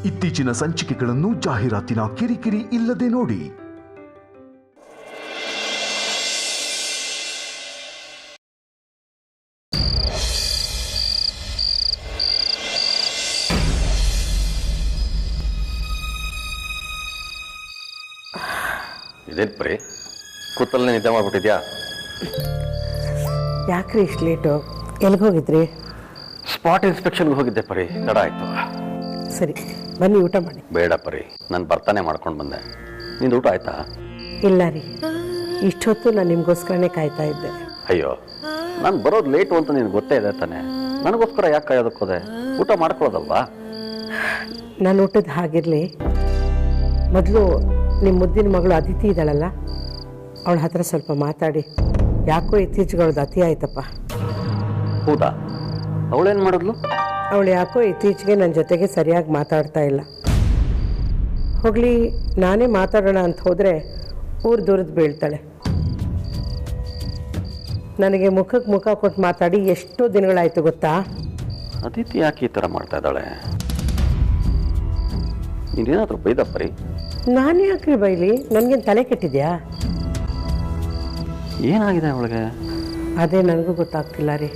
ಇತ್ತೀಚಿನ ಸಂಚಿಕೆಗಳನ್ನು ಜಾಹೀರಾತಿನ ಕಿರಿಕಿರಿ ಇಲ್ಲದೆ ನೋಡಿ. ಇದೇನು ಪ್ರೀ, ಕೂತಲ್ಲೇ ನಿದ್ದೆ ಮಾಡ್ಬಿಟ್ಟಿದ್ಯಾ? ಯಾಕ್ರಿ ಇಷ್ಟು ಲೇಟು? ಎಲ್ಲಿಗೆ ಹೋಗಿದ್ರಿ? ಸ್ಪಾಟ್ ಇನ್ಸ್ಪೆಕ್ಷನ್ಗೆ ಹೋಗಿದ್ದೆ ಪರಿ, ತಡ ಆಯಿತು. ಸರಿ ಬನ್ನಿ ಊಟ ಮಾಡಿ. ಬೇಡ ಪರಿ, ನಾನು ಬರ್ತಾನೆ ಮಾಡ್ಕೊಂಡು ಬಂದೆ. ನಿಂದು ಊಟ ಆಯ್ತಾ? ಇಲ್ಲ ರೀ, ಇಷ್ಟೊತ್ತು ನಾನು ನಿಮಗೋಸ್ಕರನೇ ಕಾಯ್ತಾ ಇದ್ದೆ. ಅಯ್ಯೋ, ನಾನು ಬರೋದು ಲೇಟು ಅಂತ ನಿನ್ಗೆ ಗೊತ್ತೇ ಇದೆ ತಾನೆ. ನನಗೋಸ್ಕರ ಯಾಕೆ ಕಾಯೋದಕ್ಕೋದೆ? ಊಟ ಮಾಡ್ಕೊಳ್ಳೋದಲ್ವಾ? ನಾನು ಊಟದ ಹಾಗಿರಲಿ, ಮೊದಲು ನಿಮ್ಮ ಮುದ್ದಿನ ಮಗಳು ಅದಿತಿ ಇದ್ದಾಳಲ್ಲ, ಅವಳ ಹತ್ರ ಸ್ವಲ್ಪ ಮಾತಾಡಿ. ಯಾಕೋ ಇತ್ತೀಚೆಗೆ ಅವಳದು ಅತಿ ಆಯ್ತಪ್ಪ. ಹೌದಾ? ಅವಳೇನು ಮಾಡಿದ್ಲು? ಅವಳು ಯಾಕೋ ಇತ್ತೀಚೆಗೆ ನನ್ನ ಜೊತೆಗೆ ಸರಿಯಾಗಿ ಮಾತಾಡ್ತಾ ಇಲ್ಲ. ಹೋಗಲಿ, ನಾನೇ ಮಾತಾಡೋಣ ಅಂತ ಹೋದರೆ ಊರು ದೂರದ್ದು ಬೀಳ್ತಾಳೆ. ನನಗೆ ಮುಖಕ್ಕೆ ಮುಖ ಕೊಟ್ಟು ಮಾತಾಡಿ ಎಷ್ಟೋ ದಿನಗಳಾಯಿತು ಗೊತ್ತಾ? ಅದಿತಿ ಯಾಕೆ ಈ ಥರ ಮಾಡ್ತಾ ಇದ್ದಾಳೆ? ನೀನೇನಾದರೂ ಬೈದಪ್ಪರಿ? ನಾನು ಯಾಕ್ರಿ ಬೈಲಿ? ನನಗೇನು ತಲೆ ಕೆಟ್ಟಿದ್ಯಾ? ಏನಾಗಿದೆ ಅವಳಿಗೆ? ಅದೇ ನನಗೂ ಗೊತ್ತಾಗ್ತಿಲ್ಲ ರೀ.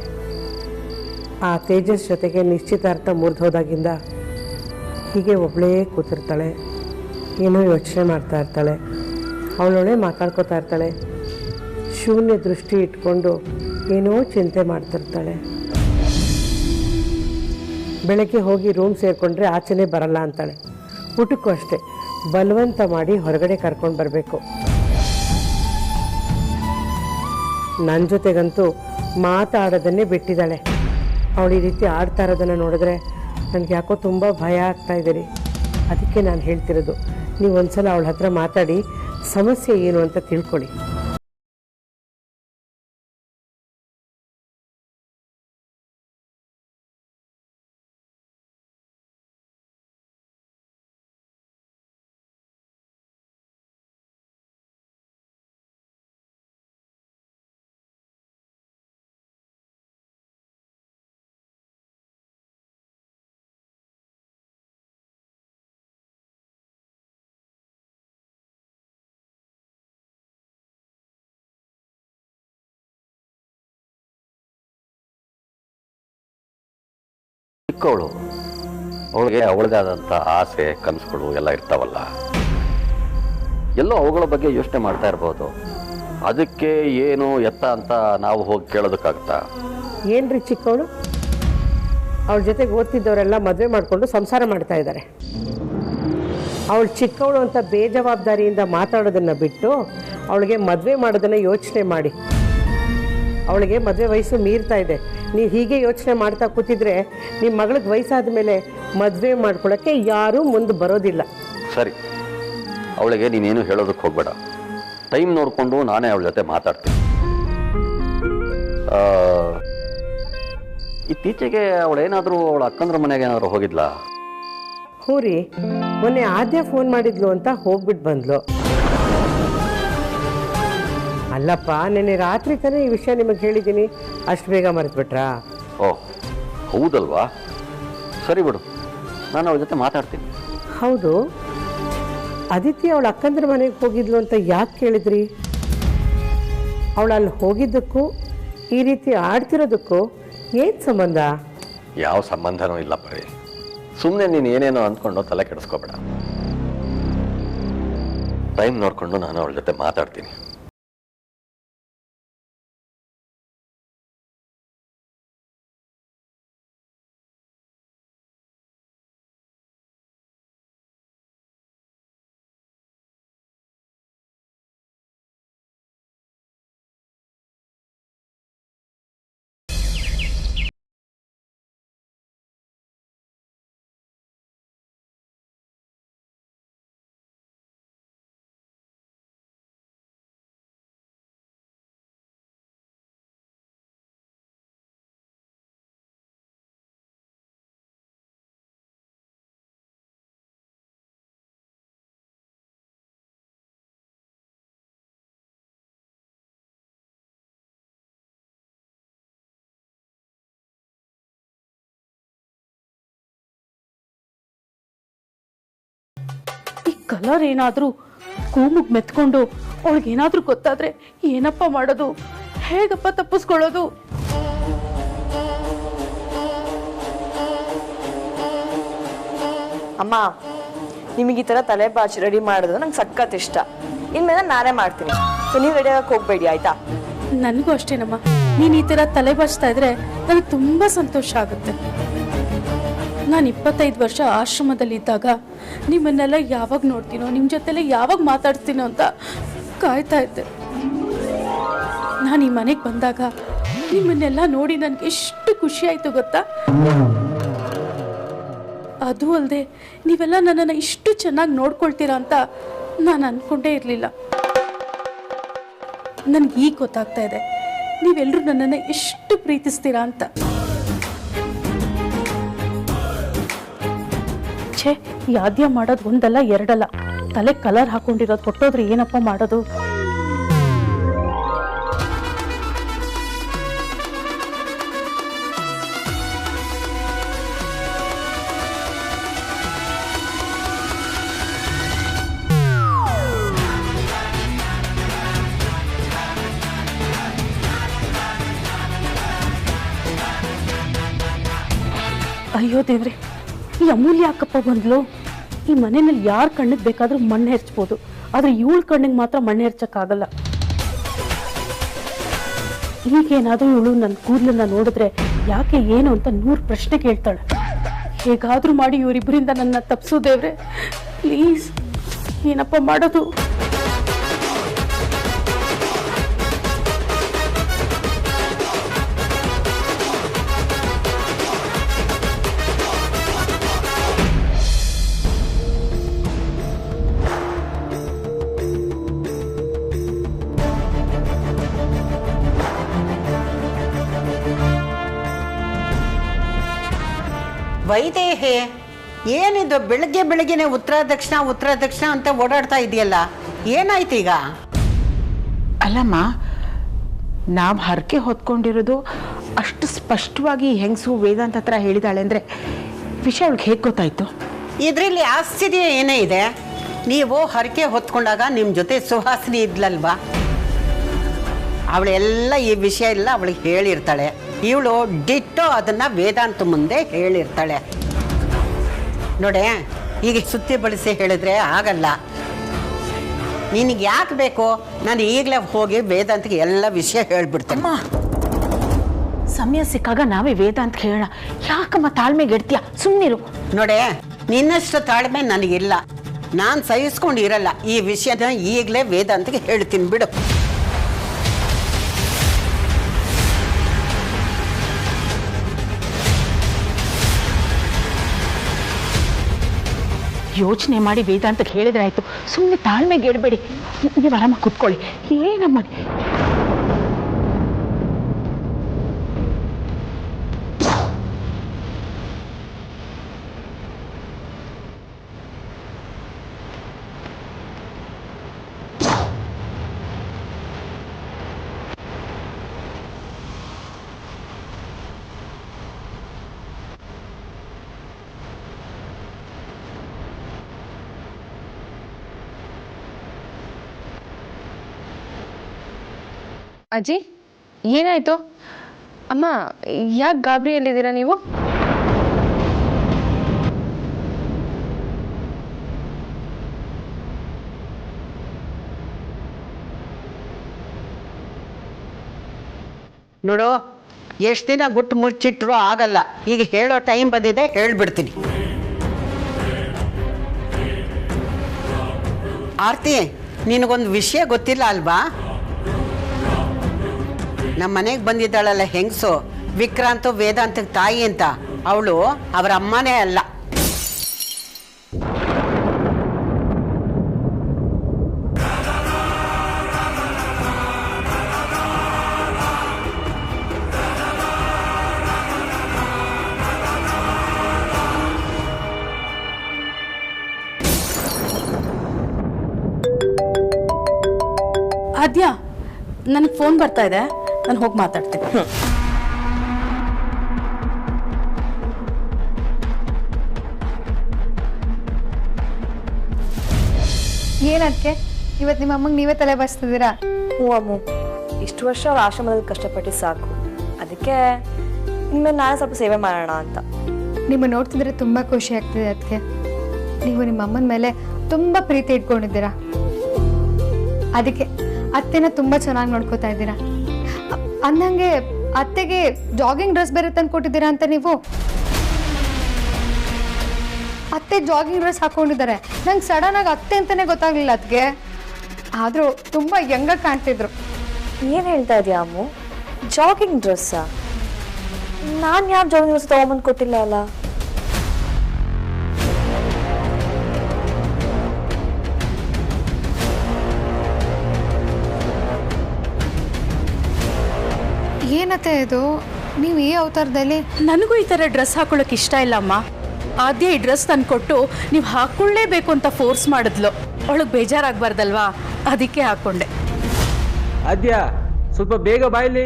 ಆ ತೇಜಸ್ ಜೊತೆಗೆ ನಿಶ್ಚಿತಾರ್ಥ ಮುರಿದು ಹೋದಾಗಿಂದ ಹೀಗೆ ಒಬ್ಬಳೇ ಕೂತಿರ್ತಾಳೆ, ಏನೋ ಯೋಚನೆ ಮಾಡ್ತಾ ಇರ್ತಾಳೆ, ಅವಳೊಳೆ ಮಾತಾಡ್ಕೋತಾ ಇರ್ತಾಳೆ, ಶೂನ್ಯ ದೃಷ್ಟಿ ಇಟ್ಕೊಂಡು ಏನೋ ಚಿಂತೆ ಮಾಡ್ತಿರ್ತಾಳೆ. ಬೆಳಗ್ಗೆ ಹೋಗಿ ರೂಮ್ ಸೇರಿಕೊಂಡ್ರೆ ಆಚೆನೇ ಬರಲ್ಲ ಅಂತಾಳೆ. ಊಟಕ್ಕೂ ಅಷ್ಟೇ, ಬಲವಂತ ಮಾಡಿ ಹೊರಗಡೆ ಕರ್ಕೊಂಡು ಬರಬೇಕು. ನನ್ನ ಜೊತೆಗಂತೂ ಮಾತಾಡೋದನ್ನೇ ಬಿಟ್ಟಿದ್ದಾಳೆ. ಅವಳು ಈ ರೀತಿ ಆಡ್ತಾ ಇರೋದನ್ನು ನೋಡಿದ್ರೆ ನನಗೆ ಯಾಕೋ ತುಂಬ ಭಯ ಆಗ್ತಾ ಇದೆ ರೀ. ಅದಕ್ಕೆ ನಾನು ಹೇಳ್ತಿರೋದು, ನೀವು ಒಂದ್ಸಲ ಅವಳ ಹತ್ರ ಮಾತಾಡಿ ಸಮಸ್ಯೆ ಏನು ಅಂತ ತಿಳ್ಕೊಳ್ಳಿ. ಚಿಕ್ಕವಳು, ಅವಳಿಗೆ ಅವಳದೇ ಆದಂಥ ಆಸೆ ಕನಸುಗಳು ಎಲ್ಲ ಇರ್ತಾವಲ್ಲ. ಎಲ್ಲೋ ಅವುಗಳ ಬಗ್ಗೆ ಯೋಚನೆ ಮಾಡ್ತಾ ಇರ್ಬೋದು. ಅದಕ್ಕೆ ಏನು ಎತ್ತ ಅಂತ ನಾವು ಹೋಗಿ ಕೇಳೋದಕ್ಕಾಗುತ್ತಾ? ಏನ್ರಿ ಚಿಕ್ಕವಳು? ಅವಳ ಜೊತೆಗೆ ಓದ್ತಿದ್ದವರೆಲ್ಲ ಮದುವೆ ಮಾಡಿಕೊಂಡು ಸಂಸಾರ ಮಾಡ್ತಾ ಇದ್ದಾರೆ. ಅವಳು ಚಿಕ್ಕವಳು ಅಂತ ಬೇಜವಾಬ್ದಾರಿಯಿಂದ ಮಾತಾಡೋದನ್ನು ಬಿಟ್ಟು ಅವಳಿಗೆ ಮದುವೆ ಮಾಡೋದನ್ನು ಯೋಚನೆ ಮಾಡಿ. ಅವಳಿಗೆ ಮದುವೆ ವಯಸ್ಸು ಮೀರ್ತಾ ಇದೆ. ನೀವು ಹೀಗೆ ಯೋಚನೆ ಮಾಡ್ತಾ ಕೂತಿದ್ರೆ ನಿಮ್ಮ ಮಗಳಿಗೆ ವಯಸ್ಸಾದ ಮೇಲೆ ಮದುವೆ ಮಾಡ್ಕೊಳ್ಳೋಕ್ಕೆ ಯಾರೂ ಮುಂದೆ ಬರೋದಿಲ್ಲ. ಸರಿ, ಅವಳಿಗೆ ನೀನೇನು ಹೇಳೋದಕ್ಕೆ ಹೋಗ್ಬೇಡ. ಟೈಮ್ ನೋಡಿಕೊಂಡು ನಾನೇ ಅವಳ ಜೊತೆ ಮಾತಾಡ್ತೀನಿ. ಇತ್ತೀಚೆಗೆ ಅವಳೇನಾದರೂ ಅವಳ ಅಕ್ಕಂದ್ರ ಮನೆಗೆ ಏನಾದರೂ ಹೋಗಿದ್ಲಾ? ಹ್ಞೂ ರೀ, ಮೊನ್ನೆ ಆದ್ಯ ಫೋನ್ ಮಾಡಿದ್ಲು ಅಂತ ಹೋಗ್ಬಿಟ್ಟು ಬಂದ್ಲು. ಅಲ್ಲಪ್ಪ, ನೆನ್ನೆ ರಾತ್ರಿ ತಾನೇ ಈ ವಿಷಯ ನಿಮಗೆ ಹೇಳಿದ್ದೀನಿ, ಅಷ್ಟು ಬೇಗ ಮರೆತುಬಿಟ್ರಾ? ಓಹ್ ಹೌದಲ್ವಾ? ಸರಿ ಬಿಡು, ನಾನು ಅವಳ ಜೊತೆ ಮಾತಾಡ್ತೀನಿ. ಹೌದು, ಅದಿತಿ ಅವಳ ಅಕ್ಕಂದ್ರ ಮನೆಗೆ ಹೋಗಿದ್ಲು ಅಂತ ಯಾಕೆ ಕೇಳಿದ್ರಿ? ಅವಳು ಅಲ್ಲಿ ಹೋಗಿದ್ದಕ್ಕೂ ಈ ರೀತಿ ಆಡ್ತಿರೋದಕ್ಕೂ ಏನು ಸಂಬಂಧ? ಯಾವ ಸಂಬಂಧನೂ ಇಲ್ಲ ಪರಿ. ಸುಮ್ಮನೆ ನೀನು ಏನೇನೋ ಅಂದ್ಕೊಂಡು ತಲೆ ಕೆಡಿಸ್ಕೋಬೇಡ. ಟೈಮ್ ನೋಡಿಕೊಂಡು ನಾನು ಅವಳ ಜೊತೆ ಮಾತಾಡ್ತೀನಿ. ಕಲರ್ ಏನಾದರೂ ಕೂಮುಗ್ ಮೆತ್ಕೊಂಡು ಅವಳಿಗೇನಾದ್ರೂ ಗೊತ್ತಾದ್ರೆ ಏನಪ್ಪ ಮಾಡೋದು, ಹೇಗಪ್ಪ ತಪ್ಪಿಸ್ಕೊಳ್ಳೋದು? ಅಮ್ಮ, ನಿಮಗೆ ಈ ಥರ ತಲೆ ಬಾಚಿ ರೆಡಿ ಮಾಡೋದು ನಂಗೆ ಸಖತ್ ಇಷ್ಟ. ಇನ್ಮೇಲೆ ನಾನೇ ಮಾಡ್ತೀನಿ. ಸೊ ನೀವು ರೆಡಿ ಆಗಕ್ಕೆ ಹೋಗ್ಬೇಡಿ, ಆಯ್ತಾ? ನನಗೂ ಅಷ್ಟೇನಮ್ಮ. ನೀನು ಈ ಥರ ತಲೆ ಬಾಚ್ತಾ ಇದ್ರೆ ನನಗೆ ತುಂಬ ಸಂತೋಷ ಆಗುತ್ತೆ. ನಾನು 25 ವರ್ಷ ಆಶ್ರಮದಲ್ಲಿದ್ದಾಗ ನಿಮ್ಮನ್ನೆಲ್ಲ ಯಾವಾಗ ನೋಡ್ತೀನೋ, ನಿಮ್ಮ ಜೊತೆಲೆ ಯಾವಾಗ ಮಾತಾಡ್ತೀನೋ ಅಂತ ಕಾಯ್ತಾ ಇದ್ದೆ. ನಾನು ಈ ಮನೆಗೆ ಬಂದಾಗ ನಿಮ್ಮನ್ನೆಲ್ಲ ನೋಡಿ ನನಗೆ ಎಷ್ಟು ಖುಷಿ ಆಯಿತು ಗೊತ್ತಾ? ಅದು ಅಲ್ಲದೆ ನೀವೆಲ್ಲ ನನ್ನನ್ನು ಇಷ್ಟು ಚೆನ್ನಾಗಿ ನೋಡ್ಕೊಳ್ತೀರಾ ಅಂತ ನಾನು ಅಂದ್ಕೊಂಡೇ ಇರಲಿಲ್ಲ. ನನಗೆ ಈಗ ಗೊತ್ತಾಗ್ತಾ ಇದೆ ನೀವೆಲ್ಲರೂ ನನ್ನನ್ನು ಎಷ್ಟು ಪ್ರೀತಿಸ್ತೀರಾ ಅಂತ. ಛೇ, ಯಾದ್ಯ ಮಾಡೋದು ಒಂದಲ್ಲ ಎರಡಲ್ಲ. ತಲೆ ಕಲರ್ ಹಾಕೊಂಡಿರೋದು ಕೊಟ್ಟೋದ್ರೆ ಏನಪ್ಪ ಮಾಡೋದು? ಅಯ್ಯೋ ದೇವ್ರೆ, ಈ ಅಮೂಲ್ಯ ಅಕ್ಕಪ್ಪ ಬಂದ್ಲು. ಈ ಮನೆಯಲ್ಲಿ ಯಾರ ಕಣ್ಣಿಗೆ ಬೇಕಾದ್ರೂ ಮಣ್ಣು ಹೆರ್ಚ್ಬೋದು, ಆದ್ರೆ ಇವಳ ಕಣ್ಣಿಗೆ ಮಾತ್ರ ಮಣ್ಣು ಹೆರ್ಚಕ್ಕಾಗಲ್ಲ. ಈಗೇನಾದ್ರೂ ಇವಳು ನನ್ನ ಕೂದಲನ್ನ ನೋಡಿದ್ರೆ ಯಾಕೆ ಏನು ಅಂತ 100 ಪ್ರಶ್ನೆ ಕೇಳ್ತಾಳೆ. ಹೇಗಾದ್ರೂ ಮಾಡಿ ಇವರಿಬ್ಬರಿಂದ ನನ್ನ ತಪ್ಸು ದೇವ್ರೆ, ಪ್ಲೀಸ್. ಏನಪ್ಪ ಮಾಡೋದು? ವೈದೇಹಿ, ಏನಿದು ಬೆಳಗ್ಗೆ ಬೆಳಗ್ಗೆನೆ ಉತ್ತರ ದಕ್ಷಿಣ ಅಂತ ಓಡಾಡ್ತಾ ಇದೆಯಲ್ಲ, ಏನಾಯ್ತು ಈಗ? ಅಲ್ಲಮ್ಮ, ನಾವು ಹರಕೆ ಹೊತ್ಕೊಂಡಿರೋದು ಅಷ್ಟು ಸ್ಪಷ್ಟವಾಗಿ ಹೆಂಗಸು ವೇದಾಂತ ಹತ್ರ ಹೇಳಿದಾಳೆ ಅಂದರೆ ವಿಷಯ ಅವಳಿಗೆ ಹೇಗೆ ಗೊತ್ತಾಯ್ತು? ಇದರಲ್ಲಿ ಆಶ್ಚರ್ಯ ಏನೇ ಇದೆ? ನೀವು ಹರಕೆ ಹೊತ್ಕೊಂಡಾಗ ನಿಮ್ಮ ಜೊತೆ ಸುಹಾಸಿನಿ ಇದ್ಲಲ್ವಾ, ಅವಳೆಲ್ಲ ಈ ವಿಷಯ ಎಲ್ಲ ಅವಳಿಗೆ ಹೇಳಿರ್ತಾಳೆ. ಇವಳು ಡಿಟ್ಟೋ ಅದನ್ನು ವೇದಾಂತ ಮುಂದೆ ಹೇಳಿರ್ತಾಳೆ. ನೋಡೆ, ಈಗ ಸುತ್ತಿ ಬಳಸಿ ಹೇಳಿದ್ರೆ ಆಗಲ್ಲ. ನಿನಗೆ ಯಾಕೆ ಬೇಕು? ನಾನು ಈಗಲೇ ಹೋಗಿ ವೇದಾಂತಗೆ ಎಲ್ಲ ವಿಷಯ ಹೇಳ್ಬಿಡ್ತೇನೆ. ಸಮಯ ಸಿಕ್ಕಾಗ ನಾವೇ ವೇದಾಂತ ಹೇಳೋಣ. ಯಾಕಮ್ಮ ತಾಳ್ಮೆಗೆಡ್ತೀಯ? ಸುಮ್ಮನಿರು. ನೋಡೆ, ನಿನ್ನಷ್ಟು ತಾಳ್ಮೆ ನನಗಿಲ್ಲ. ನಾನು ಸಹಿಸ್ಕೊಂಡಿರಲ್ಲ. ಈ ವಿಷಯನ ಈಗಲೇ ವೇದಾಂತಗೆ ಹೇಳ್ತೀನಿ ಬಿಡು. ಯೋಚನೆ ಮಾಡಿ ವೇದಾಂತಕ್ಕೆ ಹೇಳಿದ್ರೆ ಆಯ್ತು. ಸುಮ್ಮನೆ ತಾಳ್ಮೆಗೆಡಬೇಡಿ. ನೀವು ಆರಾಮಾಗಿ ಕೂತ್ಕೊಳ್ಳಿ. ಏನಮ್ಮ, ಅಜ್ಜಿ, ಏನಾಯ್ತು? ಅಮ್ಮ, ಯಾಕೆ ಗಾಬರಿಯಲ್ಲಿದ್ದೀರಾ ನೀವು? ನೋಡು, ಎಷ್ಟು ದಿನ ಗುಟ್ಟು ಮುಚ್ಚಿಟ್ರು ಆಗಲ್ಲ. ಈಗ ಹೇಳೋ ಟೈಮ್ ಬಂದಿದೆ, ಹೇಳ್ಬಿಡ್ತೀನಿ. ಆರ್ತಿ, ನಿನಗೊಂದು ವಿಷಯ ಗೊತ್ತಿಲ್ಲ ಅಲ್ವಾ? ನಮ್ಮ ಮನೆಗೆ ಬಂದಿದ್ದಾಳಲ್ಲ ಹೆಂಗಸು, ವಿಕ್ರಾಂತ್ ವೇದಾಂತ ತಾಯಿ ಅಂತ, ಅವಳು ಅವರ ಅಮ್ಮನೇ ಅಲ್ಲ. ಆದ್ಯ, ನನಗೆ ಫೋನ್ ಬರ್ತಾ ಇದೆ, ನಾನು ಹೋಗಿ ಮಾತಾಡ್ತೀನಿ. ಏನದಕ್ಕೆ ಇವತ್ತು ನಿಮ್ಮ ಅಮ್ಮಂಗೆ ನೀವೇ ತಲೆ ಬಾಚ್ತಿದ್ದೀರಾ? ಹ್ಞೂ ಅಮ್ಮು, ಇಷ್ಟು ವರ್ಷ ಅವ್ರ ಆಶ್ರಮದಲ್ಲಿ ಕಷ್ಟಪಟ್ಟು ಸಾಕು, ಅದಕ್ಕೆ ಇನ್ಮೇಲೆ ನಾನೇ ಸ್ವಲ್ಪ ಸೇವೆ ಮಾಡೋಣ ಅಂತ. ನಿಮ್ಮ ನೋಡ್ತಿದ್ರೆ ತುಂಬ ಖುಷಿ ಆಗ್ತಿದೆ. ಅದಕ್ಕೆ ನೀವು ನಿಮ್ಮ ಅಮ್ಮನ ಮೇಲೆ ತುಂಬ ಪ್ರೀತಿ ಇಟ್ಕೊಂಡಿದ್ದೀರಾ, ಅದಕ್ಕೆ ಅತ್ತೆನ ತುಂಬ ಚೆನ್ನಾಗಿ ನೋಡ್ಕೋತಾ ಇದ್ದೀರಾ. ಅಂದಂಗೆ ಅತ್ತೆಗೆ ಜಾಗಿಂಗ್ ಡ್ರೆಸ್ ಬೇರೆ ತಂದು ಕೊಟ್ಟಿದ್ದೀರಾ ಅಂತ ನೀವು? ಅತ್ತೆ ಜಾಗಿಂಗ್ ಡ್ರೆಸ್ ಹಾಕೊಂಡಿದ್ದಾರೆ. ನಂಗೆ ಸಡನ್ನಾಗಿ ಅತ್ತೆ ಅಂತಲೇ ಗೊತ್ತಾಗಲಿಲ್ಲ ಅದಕ್ಕೆ. ಆದರೂ ತುಂಬ ಯಂಗಾಗಿ ಕಾಣ್ತಿದ್ರು. ಏನು ಹೇಳ್ತಾ ಇದೆಯಾ ಅಮ್ಮು? ಜಾಗಿಂಗ್ ಡ್ರೆಸ್ಸಾ? ನಾನು ಯಾವ ಜಾಗಿಂಗ್ ಡ್ರೆಸ್ ತೊಗೊಂಬಂದು ಕೊಟ್ಟಿಲ್ಲ ಅಲ್ಲ. ಏನತ್ತೆ ಇದು? ನೀವು ಈ ಅವತಾರದಲ್ಲಿ? ನನಗೂ ಈ ಥರ ಡ್ರೆಸ್ ಹಾಕೊಳ್ಳೋಕೆ ಇಷ್ಟ ಇಲ್ಲ ಅಮ್ಮ. ಆದ್ಯ ಈ ಡ್ರೆಸ್ ತಂದುಕೊಟ್ಟು ನೀವು ಹಾಕ್ಕೊಳ್ಳೇಬೇಕು ಅಂತ ಫೋರ್ಸ್ ಮಾಡಿದ್ಲು. ಅವಳಿಗೆ ಬೇಜಾರಾಗಬಾರ್ದಲ್ವಾ, ಅದಕ್ಕೆ ಹಾಕ್ಕೊಂಡೆ. ಆದ್ಯ ಸ್ವಲ್ಪ ಬೇಗ ಬಾಯ್ಲಿ.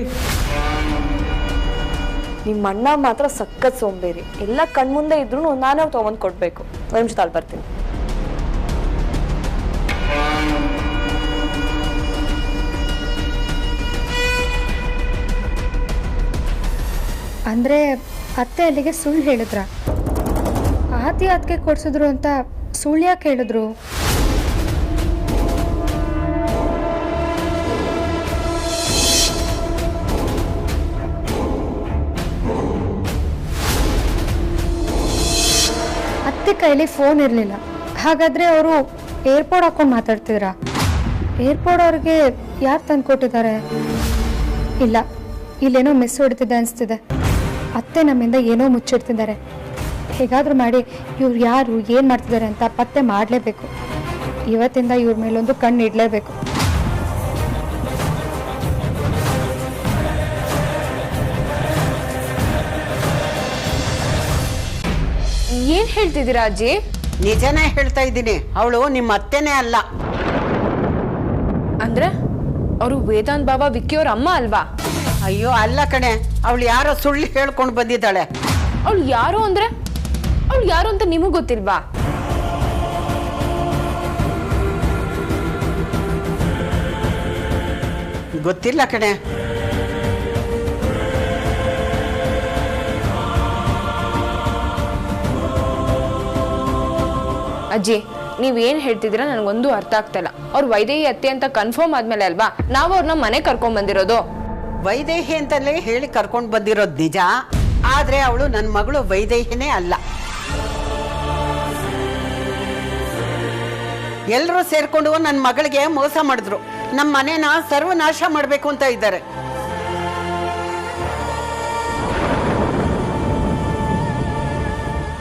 ನಿಮ್ಮ ಅಣ್ಣ ಮಾತ್ರ ಸಖತ್ ಸೋಂಬೇರಿ. ಎಲ್ಲ ಕಣ್ಮುಂದೆ ಇದ್ರೂ ನಾನೇ ತೊಗೊಂಡು ಕೊಡಬೇಕು. ಒಂದು ನಿಮಿಷ ತಾಳು ಬರ್ತೀನಿ. ಅಂದರೆ ಅತ್ತೆ ಅಲ್ಲಿಗೆ ಸುಳ್ಳು ಹೇಳಿದ್ರ? ಆದಿ ಅದಕ್ಕೆ ಕೊಡ್ಸಿದ್ರು ಅಂತ ಸುಳ್ಳು ಯಾಕೆ ಹೇಳಿದ್ರು? ಅತ್ತೆ ಕೈಲಿ ಫೋನ್ ಇರಲಿಲ್ಲ, ಹಾಗಾದರೆ ಅವರು ಏರ್ಪೋರ್ಟ್ ಹಾಕೊಂಡು ಮಾತಾಡ್ತಿದ್ರಾ? ಏರ್ಪೋರ್ಟ್ ಅವ್ರಿಗೆ ಯಾರು ತಂದು ಕೊಟ್ಟಿದ್ದಾರೆ? ಇಲ್ಲ, ಇಲ್ಲೇನೋ ಮಿಸ್ ಹೊಡಿತಿದೆ ಅನಿಸ್ತಿದೆ. ಅತ್ತೆ ನಮ್ಮಿಂದ ಏನೋ ಮುಚ್ಚಿಡ್ತಿದ್ದಾರೆ. ಹೇಗಾದರೂ ಮಾಡಿ ಇವ್ರು ಯಾರು ಏನು ಮಾಡ್ತಿದ್ದಾರೆ ಅಂತ ಪತ್ತೆ ಮಾಡಲೇಬೇಕು. ಇವತ್ತಿಂದ ಇವ್ರ ಮೇಲೊಂದು ಕಣ್ಣು ಇಡಲೇಬೇಕು. ಏನು ಹೇಳ್ತಿದ್ದೀರಾ ಅಜ್ಜಿ? ನಿಜನೇ ಹೇಳ್ತಾ ಇದ್ದೀನಿ, ಅವಳು ನಿಮ್ಮ ಅತ್ತೆನೇ ಅಲ್ಲ. ಅಂದ್ರೆ ಅವರು ವೇದಾಂತ್ ಬಾಬಾ ವಿಕ್ಕಿಯವ್ರ ಅಮ್ಮ ಅಲ್ವಾ? ಅಯ್ಯೋ ಅಲ್ಲ ಕಣೆ, ಅವಳು ಯಾರೋ ಸುಳ್ಳು ಹೇಳ್ಕೊಂಡು ಬಂದಿದ್ದಾಳೆ. ಅವಳು ಯಾರು ಅಂದ್ರೆ ಅವಳು ಯಾರು ಅಂತ ನಿಮಗೂ ಗೊತ್ತಿಲ್ವಾ? ಗೊತ್ತಿಲ್ಲ ಕಣೆ. ಅಜ್ಜಿ, ನೀವೇನು ಹೇಳ್ತಿದ್ದೀರಾ ನನಗೊಂದು ಅರ್ಥ ಆಗ್ತಿಲ್ಲ. ಅವ್ರು ವೈದೇಹಿ ಅತ್ತೆ ಅಂತ ಕನ್ಫರ್ಮ್ ಆದ್ಮೇಲೆ ಅಲ್ವಾ ನಾವು ಅವ್ರನ್ನ ಮನೆ ಕರ್ಕೊಂಡ್ ಬಂದಿರೋದು? ವೈದೇಹಿ ಅಂತಲೇ ಹೇಳಿ ಕರ್ಕೊಂಡು ಬಂದಿರೋದು ನಿಜ, ಆದ್ರೆ ಅವಳು ನನ್ನ ಮಗಳು ವೈದೇಹಿನೇ ಅಲ್ಲ. ಎಲ್ಲರೂ ಸೇರ್ಕೊಂಡು ನನ್ನ ಮಗಳಿಗೆ ಮೋಸ ಮಾಡಿದ್ರು. ನಮ್ಮ ಮನೇನ ಸರ್ವನಾಶ ಮಾಡಬೇಕು ಅಂತ ಇದ್ದಾರೆ.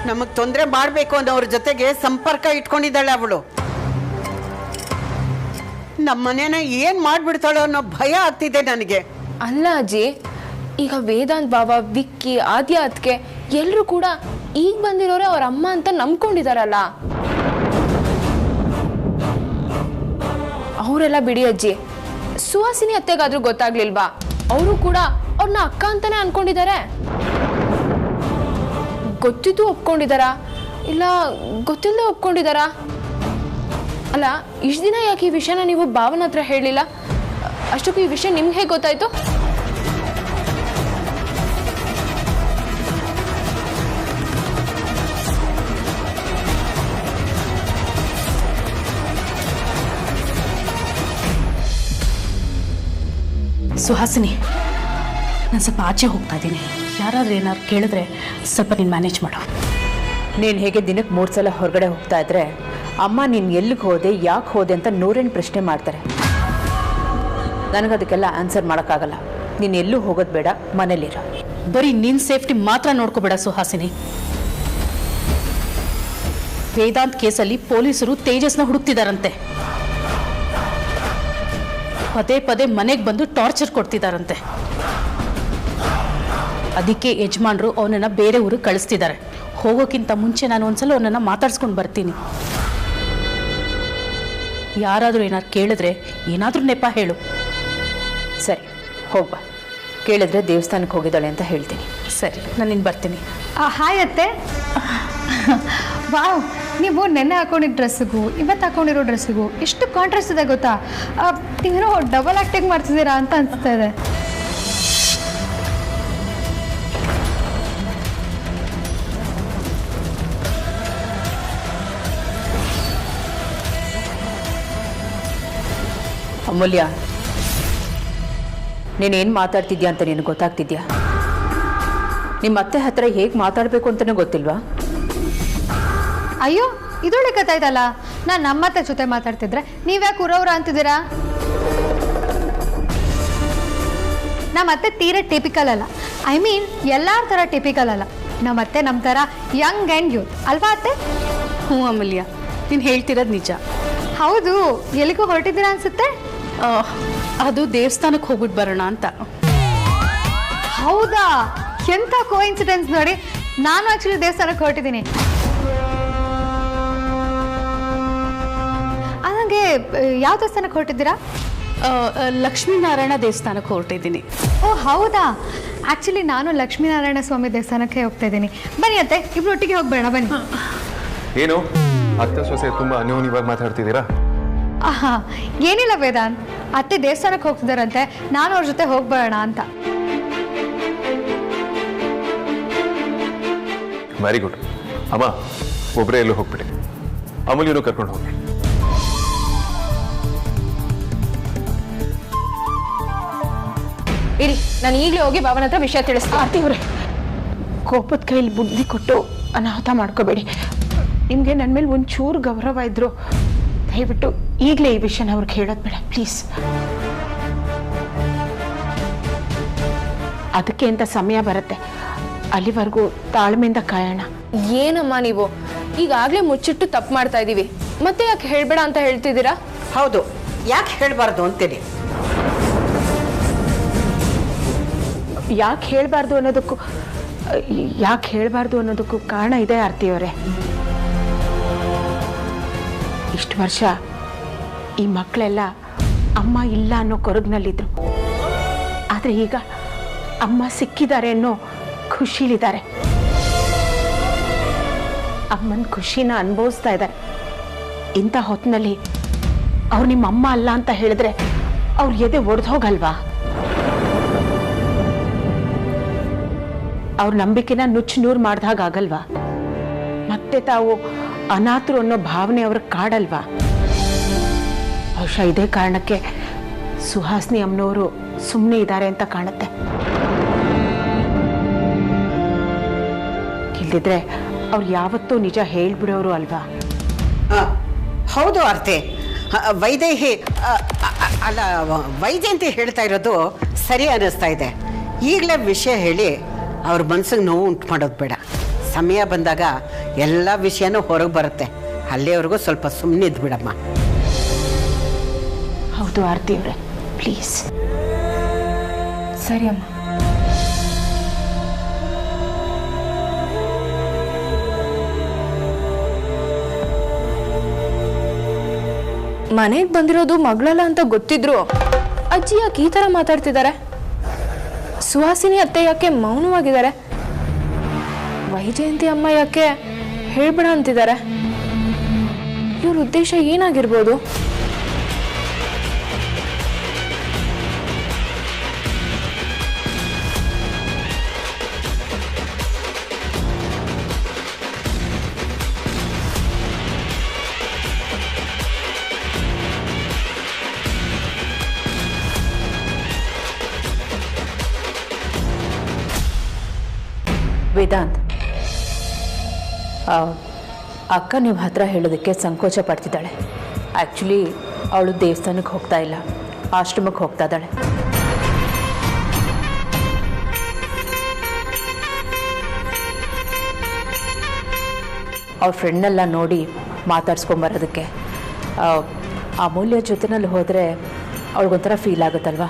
ನಮಗ್ ತೊಂದರೆ ಮಾಡಬೇಕು ಅನ್ನೋರ ಜೊತೆಗೆ ಸಂಪರ್ಕ ಇಟ್ಕೊಂಡಿದ್ದಾಳೆ ಅವಳು. ನಮ್ಮ ಮನೇನ ಏನ್ ಮಾಡ್ಬಿಡ್ತಾಳೋ ಅನ್ನೋ ಭಯ ಆಗ್ತಿದೆ ನನಗೆ. ಅಲ್ಲ ಅಜ್ಜಿ, ಈಗ ವೇದಾಂತ್ ಬಾಬಾ, ವಿಕ್ಕಿ, ಆದ್ಯ ಅತ್ಗೆ ಎಲ್ಲರೂ ಕೂಡ ಈಗ ಬಂದಿರೋರೆ ಅವ್ರ ಅಮ್ಮ ಅಂತ ನಂಬ್ಕೊಂಡಿದಾರಲ್ಲ. ಅವರೆಲ್ಲ ಬಿಡಿ ಅಜ್ಜಿ, ಸುಹಾಸಿನಿ ಅತ್ತೆಗಾದ್ರೂ ಗೊತ್ತಾಗ್ಲಿಲ್ವಾ? ಅವರು ಕೂಡ ಅವ್ರನ್ನ ಅಕ್ಕ ಅಂತಾನೆ ಅನ್ಕೊಂಡಿದ್ದಾರೆ. ಗೊತ್ತಿದ್ದು ಒಪ್ಕೊಂಡಿದಾರಾ ಇಲ್ಲ ಗೊತ್ತಿಲ್ಲದೆ ಒಪ್ಕೊಂಡಿದಾರಾ? ಅಲ್ಲ, ಇಷ್ಟು ದಿನ ಯಾಕೆ ಈ ವಿಷಯನ ನೀವು ಭಾವನ ಹತ್ರ ಹೇಳಿಲ್ಲ? ಅಷ್ಟಕ್ಕೂ ಈ ವಿಷಯ ನಿಮ್ಗೆ ಹೇಗೆ ಗೊತ್ತಾಯ್ತು? ಸುಹಾಸಿನಿ, ನಾನು ಸ್ವಲ್ಪ ಆಚೆ ಹೋಗ್ತಾ ಇದ್ದೀನಿ. ಯಾರಾದ್ರೂ ಏನಾದ್ರು ಕೇಳಿದ್ರೆ ಸ್ವಲ್ಪ ನೀನು ಮ್ಯಾನೇಜ್ ಮಾಡು. ನೀನು ಹೇಗೆ ದಿನಕ್ಕೆ 3 ಸಲ ಹೊರಗಡೆ ಹೋಗ್ತಾ ಇದ್ರೆ ಅಮ್ಮ ನೀನು ಎಲ್ಲಿಗೆ ಹೋದೆ, ಯಾಕೆ ಹೋದೆ ಅಂತ 108 ಪ್ರಶ್ನೆ ಮಾಡ್ತಾರೆ. ನನಗದಕ್ಕೆಲ್ಲ ಆನ್ಸರ್ ಮಾಡೋಕ್ಕಾಗಲ್ಲ. ನೀನು ಎಲ್ಲೂ ಹೋಗೋದು ಬೇಡ, ಮನೇಲಿರೋ. ಬರೀ ನಿನ್ನ ಸೇಫ್ಟಿ ಮಾತ್ರ ನೋಡ್ಕೋಬೇಡ ಸುಹಾಸಿನಿ. ವೇದಾಂತ್ ಕೇಸಲ್ಲಿ ಪೊಲೀಸರು ತೇಜಸ್ನ ಹುಡುಕ್ತಿದಾರಂತೆ. ಪದೇ ಪದೇ ಮನೆಗೆ ಬಂದು ಟಾರ್ಚರ್ ಕೊಡ್ತಿದಾರಂತೆ. ಅದಕ್ಕೆ ಯಜಮಾನ್ರು ಅವನನ್ನ ಬೇರೆ ಊರಿಗೆ ಕಳಿಸ್ತಿದ್ದಾರೆ. ಹೋಗೋಕ್ಕಿಂತ ಮುಂಚೆ ನಾನು ಒಂದ್ಸಲ ಅವನನ್ನ ಮಾತಾಡ್ಸ್ಕೊಂಡು ಬರ್ತೀನಿ. ಯಾರಾದರೂ ಏನಾದ್ರು ಕೇಳಿದ್ರೆ ಏನಾದರೂ ನೆಪ ಹೇಳು. ಸರಿ, ಹೋಗ್ಬಾ. ಕೇಳಿದ್ರೆ ದೇವಸ್ಥಾನಕ್ಕೆ ಹೋಗಿದ್ದಾಳೆ ಅಂತ ಹೇಳ್ತೀನಿ. ಸರಿ, ನಾನು ಇನ್ನು ಬರ್ತೀನಿ. ಹಾಯ್ ಅತ್ತೆ. ವಾವ್, ನೀವು ನೆನ್ನೆ ಹಾಕೊಂಡಿದ್ದ ಡ್ರೆಸ್ಸಿಗೂ ಇವತ್ತು ಹಾಕೊಂಡಿರೋ ಡ್ರೆಸ್ಸಿಗೂ ಎಷ್ಟು ಕಾಂಟ್ರಾಸ್ಟ್ ಇದೆ ಗೊತ್ತಾ? ನೀವೇನೋ ಡಬಲ್ ಆ್ಯಕ್ಟಿಂಗ್ ಮಾಡ್ತಿದ್ದೀರಾ ಅಂತ ಅನಿಸ್ತಾ ಇದೆ. ಅಮೂಲ್ಯ, ನೀನೇನು ಮಾತಾಡ್ತಿದ್ಯಾ ಅಂತ ನಿನಗೆ ಗೊತ್ತಾಗ್ತಿದ್ಯಾ? ನಿಮ್ಮ ಅತ್ತೆ ಹತ್ರ ಹೇಗೆ ಮಾತಾಡಬೇಕು ಅಂತಲೂ ಗೊತ್ತಿಲ್ವಾ? ಅಯ್ಯೋ, ಇದೊಳ್ಳೆ ಗೊತ್ತಾಯ್ತಲ್ಲ. ನಾನು ನಮ್ಮತ್ತೆ ಜೊತೆ ಮಾತಾಡ್ತಿದ್ರೆ ನೀವ್ಯಾಕೆ ಊರವ್ರ ಅಂತಿದ್ದೀರಾ? ನಮ್ಮತ್ತೆ ತೀರಾ ಟಿಪಿಕಲ್ ಅಲ್ಲ. ಐ ಮೀನ್ ಎಲ್ಲರ ಥರ ಟಿಪಿಕಲ್ ಅಲ್ಲ. ನಮ್ಮತ್ತೆ ನಮ್ಮ ಥರ ಯಂಗ್ ಆ್ಯಂಡ್ ಯೂತ್ ಅಲ್ವಾ ಅತ್ತೆ? ಹ್ಞೂ ಅಮೂಲ್ಯ, ನೀನು ಹೇಳ್ತಿರೋದು ನಿಜ. ಹೌದು. ಎಲ್ಲಿಗೂ ಹೊರಟಿದ್ದೀರಾ ಅನ್ಸುತ್ತೆ? ಅದು ದೇವಸ್ಥಾನಕ್ಕೆ ಹೋಗ್ಬಿಟ್ಟು ಬರೋಣ ಅಂತ. ಹೌದಾ? ಎಂಥ ಕೋಇನ್ಸಿಡೆನ್ಸ್ ನೋಡಿ. ನಾನು ಆ್ಯಕ್ಚುಲಿ ದೇವಸ್ಥಾನಕ್ಕೆ ಹೊರಟಿದ್ದೀನಿ. ನನಗೆ ಯಾವ ದೇವಸ್ಥಾನಕ್ಕೆ ಹೊರಟಿದ್ದೀರಾ? ಲಕ್ಷ್ಮೀನಾರಾಯಣ ದೇವಸ್ಥಾನಕ್ಕೆ ಹೊರಟಿದ್ದೀನಿ. ಓ ಹೌದಾ? ಆ್ಯಕ್ಚುಲಿ ನಾನು ಲಕ್ಷ್ಮೀನಾರಾಯಣ ಸ್ವಾಮಿ ದೇವಸ್ಥಾನಕ್ಕೆ ಹೋಗ್ತಾ ಇದ್ದೀನಿ. ಬನ್ನಿ ಅತ್ತೆ, ಇಬ್ರು ಒಟ್ಟಿಗೆ ಹೋಗ್ಬೇಡ ಬನ್ನಿ. ಏನು ಅತ್ತೆ ಸೊಸೆ ತುಂಬ ಅನ್ಯೋನ್ಯವಾಗಿ ಮಾತಾಡ್ತಿದ್ದೀರಾ? ಏನಿಲ್ಲ ವೇದಾಂತ್, ಅತ್ತೆ ದೇವಸ್ಥಾನಕ್ಕೆ ಹೋಗ್ತಿದ್ದಾರಂತೆ, ನಾನು ಅವ್ರ ಜೊತೆ ಹೋಗ್ಬೇಡ ಅಂತ. Very good. ಅಮ್ಮ ಒಬ್ಬರೇ ಎಲ್ಲೂ ಹೋಗ್ಬಿಡಿ, ಅಮೂಲ್ಯನೂ ಕರ್ಕೊಂಡು ಹೋಗಿ. ಇರಿ, ನಾನು ಈಗಲೇ ಹೋಗಿ ಭಾವನ ಹತ್ರ ವಿಷಯ ತಿಳಿಸ್ತೀನಿ. ಆರ್ತಿವ್ರೆ, ಕೋಪದ ಕೈಲಿ ಬುದ್ಧಿ ಕೊಟ್ಟು ಅನಾಹುತ ಮಾಡ್ಕೋಬೇಡಿ. ನಿಮಗೆ ನನ್ನ ಮೇಲೆ ಒಂಚೂರು ಗೌರವ ಇದ್ರು ದಯವಿಟ್ಟು ಈಗಲೇ ಈ ವಿಷಯನ ಅವ್ರಿಗೆ ಹೇಳೋದು ಬೇಡ ಪ್ಲೀಸ್. ಅದಕ್ಕೆ ಅಂತ ಸಮಯ ಬರುತ್ತೆ, ಅಲ್ಲಿವರೆಗೂ ತಾಳ್ಮೆಯಿಂದ ಕಾಯೋಣ. ಏನಮ್ಮ ನೀವು ಈಗಾಗಲೇ ಮುಚ್ಚಿಟ್ಟು ತಪ್ಪು ಮಾಡ್ತಾ ಇದ್ದೀವಿ, ಮತ್ತೆ ಯಾಕೆ ಹೇಳಬೇಡ ಅಂತ ಹೇಳ್ತಿದ್ದೀರಾ? ಹೌದು, ಯಾಕೆ ಹೇಳಬಾರ್ದು ಅಂತೀರಿ? ಯಾಕೆ ಹೇಳಬಾರ್ದು ಅನ್ನೋದಕ್ಕೂ ಕಾರಣ ಇದೆ ಆರ್ತಿಯವರೇ. ಇಷ್ಟು ವರ್ಷ ಈ ಮಕ್ಕಳೆಲ್ಲ ಅಮ್ಮ ಇಲ್ಲ ಅನ್ನೋ ಕೊರಗಿನಲ್ಲಿದ್ರು. ಆದರೆ ಈಗ ಅಮ್ಮ ಸಿಕ್ಕಿದ್ದಾರೆ ಅನ್ನೋ ಖುಷಿಲಿದ್ದಾರೆ. ಅಮ್ಮನ ಖುಷಿನ ಅನುಭವಿಸ್ತಾ ಇದ್ದಾರೆ. ಇಂಥ ಹೊತ್ತಿನಲ್ಲಿ ಅವ್ರು ನಿಮ್ಮ ಅಮ್ಮ ಅಲ್ಲ ಅಂತ ಹೇಳಿದ್ರೆ ಅವ್ರ ಎದೆ ಒಡೆದು ಹೋಗಲ್ವಾ? ಅವ್ರ ನಂಬಿಕೆನ ನುಚ್ಚು ನೂರು ಮಾಡ್ದಾಗಲ್ವಾ? ಮತ್ತೆ ತಾವು ಅನಾಥರು ಅನ್ನೋ ಭಾವನೆ ಅವ್ರಿಗೆ ಕಾಡಲ್ವಾ? ಬಹುಶಃ ಇದೇ ಕಾರಣಕ್ಕೆ ಸುಹಾಸಿನಿ ಅಮ್ಮನವರು ಸುಮ್ಮನೆ ಇದ್ದಾರೆ ಅಂತ ಕಾಣುತ್ತೆ. ಇಲ್ದಿದ್ರೆ ಅವ್ರು ಯಾವತ್ತೂ ನಿಜ ಹೇಳ್ಬಿಡೋರು ಅಲ್ವಾ? ಹೌದು ಆರ್ತಿ, ವೈದೇಹಿ ಅಲ್ಲ ವೈಜಯಂತಿ ಹೇಳ್ತಾ ಇರೋದು ಸರಿ ಅನ್ನಿಸ್ತಾ ಇದೆ. ಈಗಲೇ ವಿಷಯ ಹೇಳಿ ಅವ್ರ ಮನ್ಸಿಗೆ ನೋವು ಉಂಟು ಮಾಡೋದು ಬೇಡ. ಸಮಯ ಬಂದಾಗ ಎಲ್ಲ ವಿಷಯನೂ ಹೊರಗೆ ಬರುತ್ತೆ. ಅಲ್ಲಿವರೆಗೂ ಸ್ವಲ್ಪ ಸುಮ್ಮನೆ ಇದ್ದು ಬಿಡಮ್ಮ. ಹೌದು ಆರ್ತಿ ಅವರೇ, ಪ್ಲೀಸ್. ಸರಿ ಅಮ್ಮ. ಮನೆಗೆ ಬಂದಿರೋದು ಮಗಳಲ್ಲ ಅಂತ ಗೊತ್ತಿದ್ರು ಅಜ್ಜಿ ಯಾಕೆ ಈ ಥರ ಮಾತಾಡ್ತಿದ್ದಾರೆ? ಸುಹಾಸಿನಿ ಅತ್ತೆ ಯಾಕೆ ಮೌನವಾಗಿದ್ದಾರೆ? ವೈಜಯಂತಿ ಅಮ್ಮ ಯಾಕೆ ಹೇಳ್ಬೇಡ ಅಂತಿದ್ದಾರೆ? ಇವ್ರ ಉದ್ದೇಶ ಏನಾಗಿರ್ಬೋದು? ವೇದಾಂತ್, ಅಕ್ಕ ನೀವು ಹತ್ರ ಹೇಳೋದಕ್ಕೆ ಸಂಕೋಚ ಪಡ್ತಿದ್ದಾಳೆ. ಆ್ಯಕ್ಚುಲಿ ಅವಳು ದೇವಸ್ಥಾನಕ್ಕೆ ಹೋಗ್ತಾ ಇಲ್ಲ, ಆಶ್ರಮಕ್ಕೆ ಹೋಗ್ತಾ ಇದ್ದಾಳೆ. ಅವ್ರ ಫ್ರೆಂಡ್ನೆಲ್ಲ ನೋಡಿ ಮಾತಾಡ್ಸ್ಕೊಂಬರೋದಕ್ಕೆ. ಅಮೂಲ್ಯ ಜೊತೆನಲ್ಲಿ ಹೋದರೆ ಅವಳಿಗೊಂಥರ ಫೀಲ್ ಆಗುತ್ತಲ್ವಾ?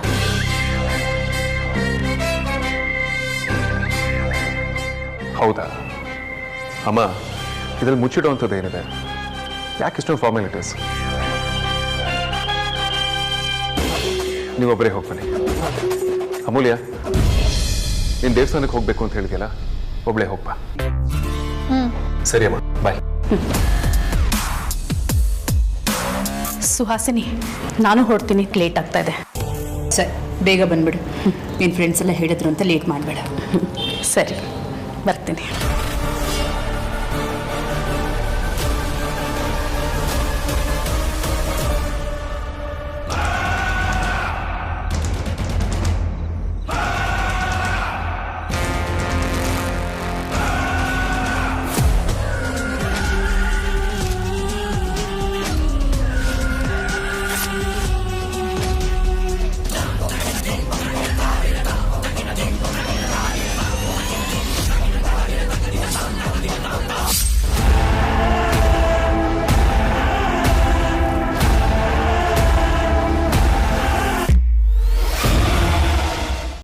ಹೌದಾ ಅಮ್ಮ, ಇದ್ರಲ್ಲಿ ಮುಚ್ಚಿಡುವಂಥದ್ದು ಏನಿದೆ? ಯಾಕೆ ಇಷ್ಟೊಂದು ಫಾರ್ಮಾಲಿಟೀಸ್? ನೀವೊಬ್ಬರೇ ಹೋಗ್ಬನ್ನಿ. ಅಮೂಲ್ಯ, ನೀನು ದೇವಸ್ಥಾನಕ್ಕೆ ಹೋಗ್ಬೇಕು ಅಂತ ಹೇಳಿದ್ಯಲ್ಲ, ಒಬ್ಬಳೇ ಹೋಗ್ಬಾ. ಸರಿ ಅಮ್ಮ, ಬಾಯ್. ಸುಹಾಸಿನಿ, ನಾನು ಹೊರಡ್ತೀನಿ, ಲೇಟ್ ಆಗ್ತಾ ಇದೆ. ಸರಿ, ಬೇಗ ಬಂದ್ಬಿಡು. ನಿನ್ನ ಫ್ರೆಂಡ್ಸ್ ಎಲ್ಲ ಹೇಳಿದ್ರು ಅಂತ ಲೇಟ್ ಮಾಡಬೇಡ. ಸರಿ, ಬರ್ತೀನಿ.